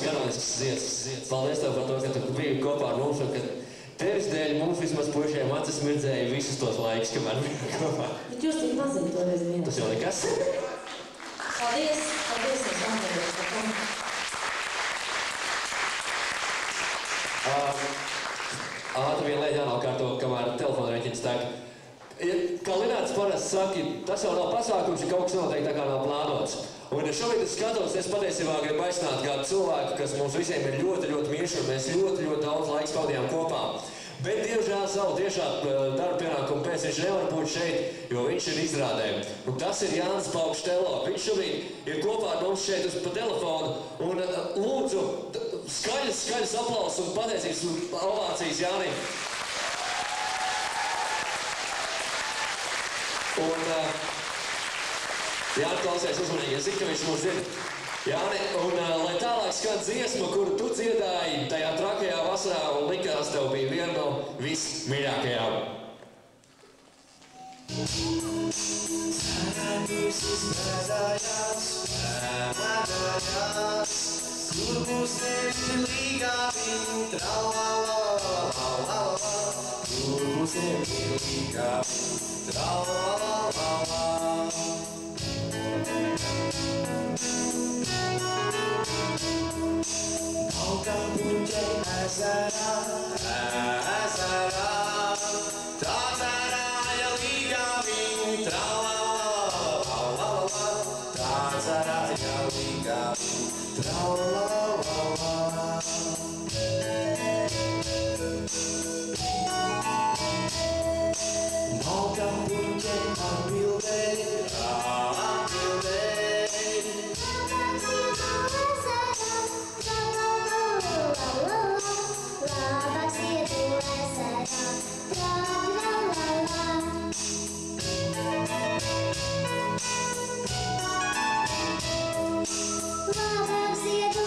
karalisks dziesmas. Paldies tev par to, ka tu biji kopā ar mums un ka tevis dēļ mums vismaz puišiem acis mirdzēja visus tos laikus, kamēr bija kopā. Bet jūs tik maziņi toreiz vienā. Tas jau nekas. Paldies, paldies, es atveros par to. Ātri vien lieta jānokārto, kamēr telefona rēķins tāk. Kā Lināts parasti saka, tas jau nav pasākums, ja kaut kas notiek tā kā nav plānots. Un šobrīd es skatos, es patiesībā gribu aicināt kādu cilvēku, kas mums visiem ir ļoti, ļoti mīļš, un mēs ļoti, ļoti daudz laiks pavadījām kopā. Bet, diemžēl, savu tiešā darba pienākumu pēc viņš nevar būt šeit, jo viņš ir izrādē. Un tas ir Jānis Paukštelo. Viņš šobrīd ir kopā ar mums šeit pa telefonu. Un lūdzu, skaļas aplausus un pateicības ovācijas Jānim. Un Jāni, klausies uzmanīgi, es zinu, ka viņš mūs dzird. Jāni, un lai tālāk skan dziesma, kuru tu dziedāji tajā trakajā vasarā un likās tev bija viena no vismīļākajām. Sarādusis mazājās, mēmēdājās, kur būs nevi līgāvi, tralalalala, kur būs nevi līgāvi, tralalalala. Naukam puņķei ezerā, tā dzerāja līgāvi, tralalalala, tā dzerāja līgāvi, tralalalala. Naukam puņķei atbildēja, Labāk ziedu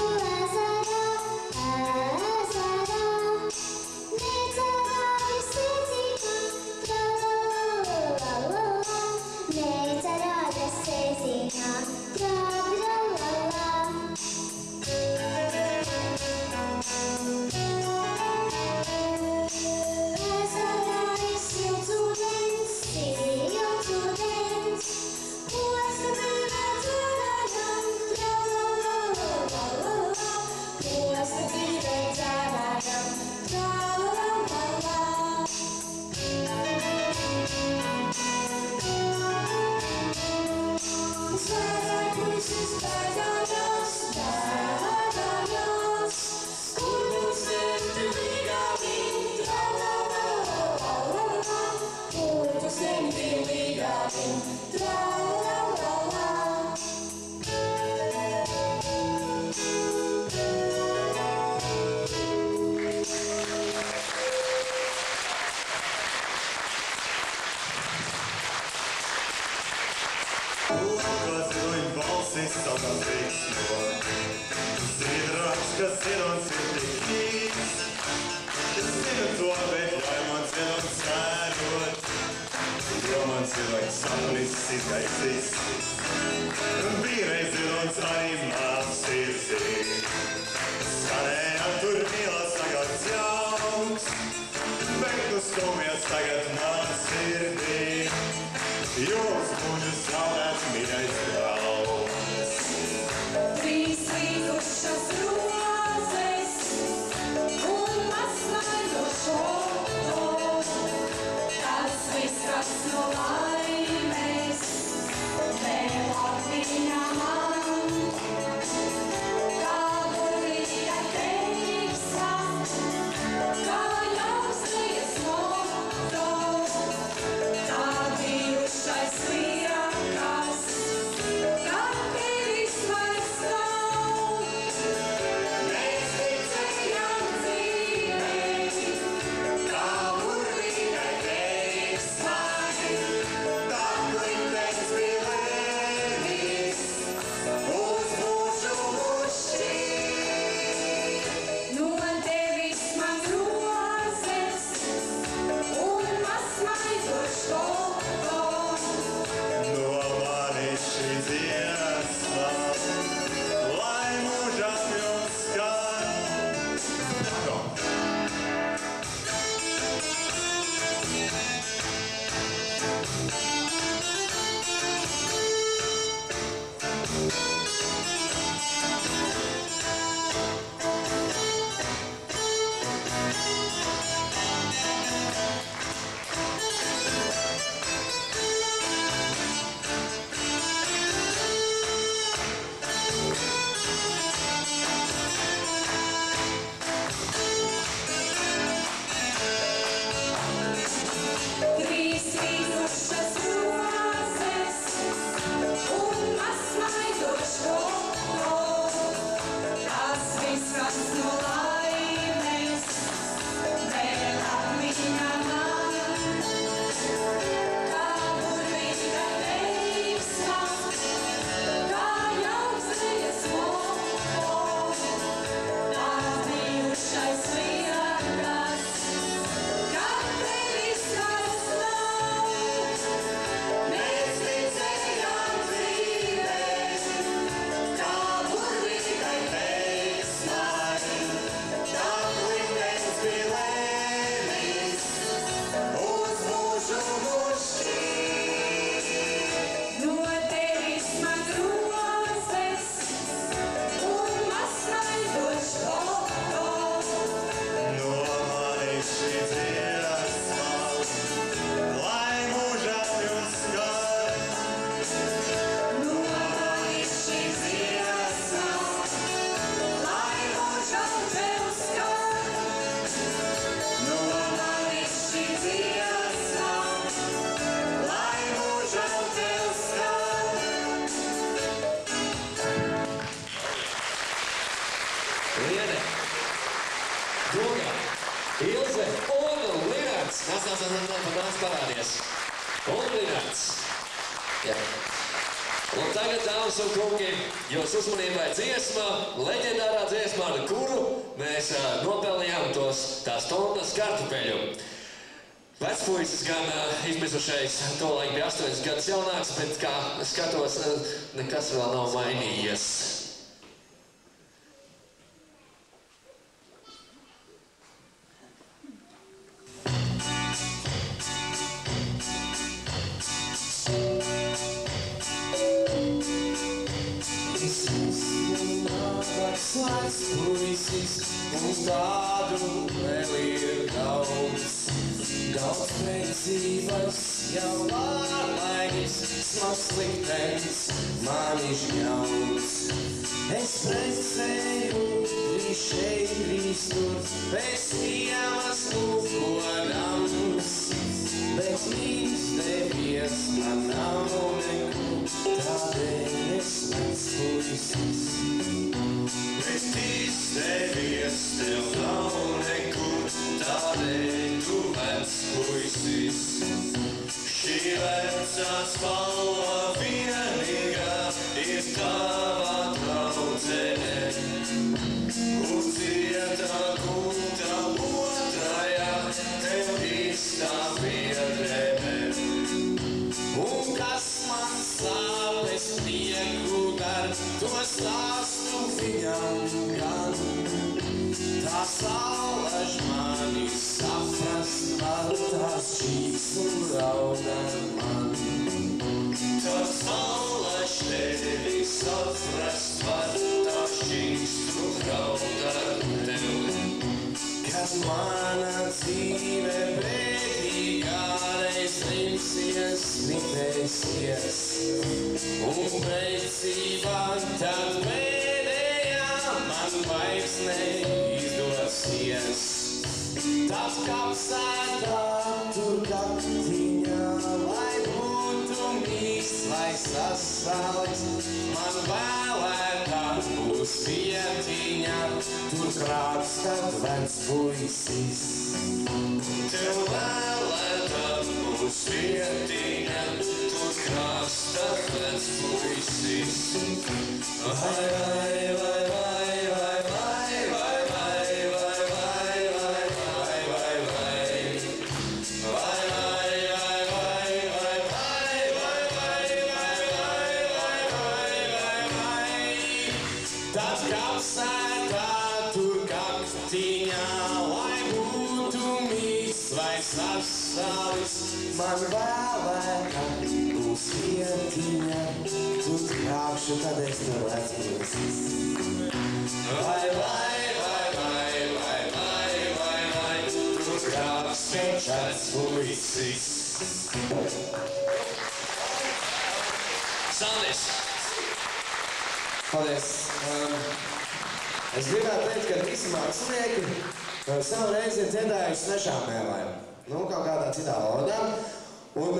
Zene, Goga, Ilze un Linards. Nāc parādies. Un Linards. Jā. Un tagad, dāmas un kungi, jūs uzmanībai dziesma, leģendārā dziesma, ar kuru mēs nopelnījām tās tonnas kartupeļu. Vecpuisis gan izmisušais tolaik bija 8 gadus jaunāks, bet kā skatos, nekas vēl nav mainījies. Puisis, un tādu vēl ir daudz. Daudz priecības, jau vārlainis, smags liktenis, mani žņauts. Es precēju, drīz šeit, drīz tur, pēc ievas lūkodams. Bet mīns devies, man nav nekur, tādēļ es mans puisis. Bet izdevies, tev nav nekur, tādēļ tu vec puisis. Šī vecā spalva vienīgā ir tava draudzene. Un cietā gulta otrajā tev īstā biedrene. Un kas man sāpes prieku dar, to stāstu viņam gan. Tā salaž mani saprast var, tās šķīks un raudar man. Tā salaž tevi saprast var, tās šķīks un raudar tevi. Kad mana dzīve bēdīgā reiz rimsies, mitēsies, un priecībā tad pēdējā man vairs neizdosies. Tas kapsētā tur kaktiņā, lai būtu mīksts, lai sasalts, man vēlētāk būs vietiņā, tur krākstat vec puisis. Tev vēlētāk būs vietiņā, tur krākstat vec puisis. Vai, vai, vai, vai, vai, vai, vai, vai, vai, vai, vai, vai, vai, vai. Vai, vai, vai, vai, vai, vai, vai, vai, vai, vai, vai, vai. Tad kapsētā tur kaktiņā, lai būtu mīksts vai sasalis, man vēlētāk būs vietiņā, tur krākšu, tad es tur vec puisis. Vai, vai, vai, vai, vai, vai, vai, vai, tur krākšu, vec puisis. Sandis! Paldies! Es gribētu teikt, ka visi mākslinieki savu reizi ir dziedājuši svešām mēlēm. Nu, kaut kādā citā valodā. Un,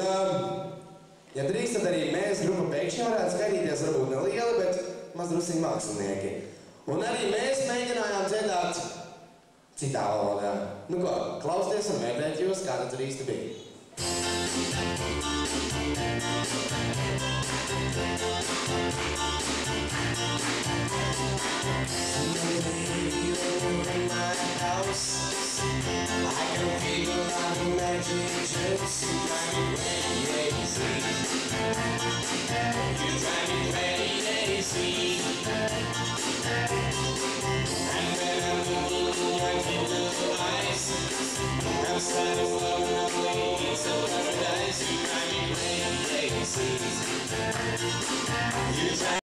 ja drīkst, tad arī mēs, grupa pēkšņi varētu skatīties, varbūt nelieli, bet maz drusciņi mākslinieki. Un arī mēs mēģinājām dziedāt citā valodā. Nu ko, klausieties un vērtēt jūs, kā tad tur īsti bija. In my house, I can feel like magic tricks. You drive me crazy. You drive me crazy. And when I'm looking in your little eyes, I'm starting loving up ways of paradise. You drive me crazy. You drive